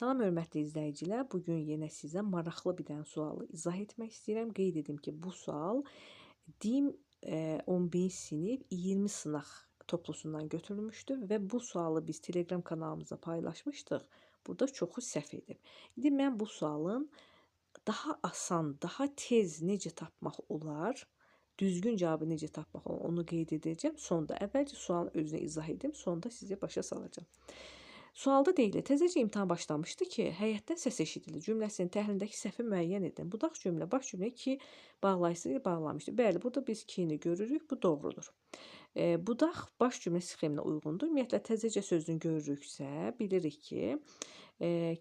Salam hörmətli izləyicilər, bugün yenə sizə maraqlı bir dənə sualı izah etmək istəyirəm. Qeyd edim ki, bu sual DİM 11-ci sinif 20 sınaq toplusundan götürülmüşdür və bu sualı biz Telegram kanalımızda paylaşmışdıq. Burada çoxu səhv edib. İndi mən bu sualın daha asan, daha tez necə tapmaq olar, düzgün cavabı necə tapmaq olar, onu qeyd edəcəm. Sonda əvvəlcə sualın özünü izah edim, sonda sizi başa salacağım. Sualda deyilir, təzəcə imtahan başlamışdı ki, həyətdən səs eşidildi. Cümləsinin təhlilindəki səhvi müəyyən edin. Budaq cümlə, baş cümlə 2 bağlayıcısı ilə bağlamışdı. Bəli, burada biz 2-ni görürük, bu doğrudur. Budaq baş cümlə sxeminə uyğundur. Ümumiyyətlə, təzəcə sözünü görürüksə, bilirik ki,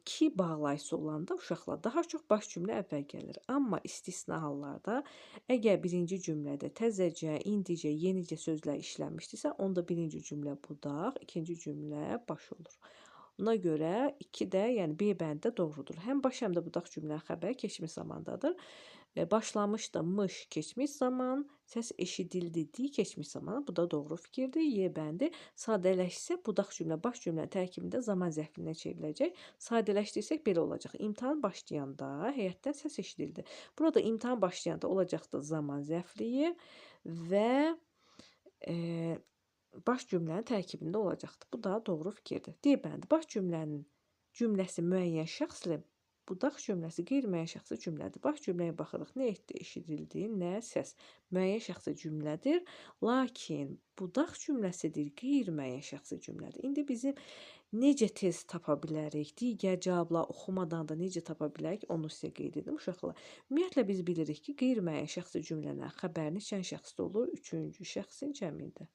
ki bağlayıcısı olanda uşaqlar daha çox baş cümlə əvvəl gəlir. Amma istisna hallarda, əgər birinci cümlədə təzəcə, indicə, yenicə sözlər işlənmişdirsə, onda birinci cümlə budaq, ikinci cümlə baş olur. Ona görə 2 də, yəni B bəndi də doğrudur. Həm baş, həm də budaq cümlənin xəbəri keçmiş zamandadır. Başlamışmış keçmiş zaman, səs eşidildi di keçmiş zaman. Bu da doğru fikirdir. Y bəndi sadələşsə budaq cümlə, baş cümlənin tərkibində zaman zərfinə çevriləcək. Sadələşdirsək belə olacaq. İmtahan başlayanda həyətdən səs eşidildi. Burada imtahan başlayanda olacaqdı zaman zərfliyi və baş cümlənin tərkibində olacaqdı. Bu da doğru fikirdir. D bəndi baş cümləsi müəyyən şəxslə, budaq cümləsi qeyri-müəyyən şəxsi cümlədir. Baş cümləyə baxırıq. Nə etdi? Eşidildi, nə səs. Müəyyən şəxsi cümlədir. Lakin budaq cümləsidir, qeyri-müəyyən şəxsi cümlədir. İndi bizim necə tez tapa bilərik? Digər cavablar oxumadan da necə tapa bilərik? Onu sizə qeyd edim uşaqlar. Ümumiyyətlə biz bilirik ki, qeyri-müəyyən şəxsi cümlələr xəbərini neçən şəxsdə olur? Üçüncü şəxsin cəmində.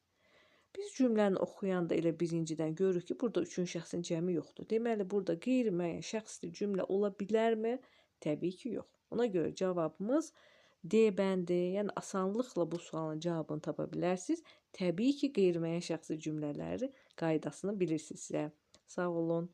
Biz cümləni oxuyanda elə birincidən görürük ki, burada üçüncü şəxsin cəmi yoxdur. Deməli, burada qeyri-müəyyən şəxsli cümlə ola bilərmi? Təbii ki, yox. Ona görə cavabımız D bəndi, yəni asanlıqla bu sualın cavabını tapa bilərsiniz. Təbii ki, qeyri-müəyyən şəxsi cümlələri qaydasını bilirsinizsə. Sağ olun.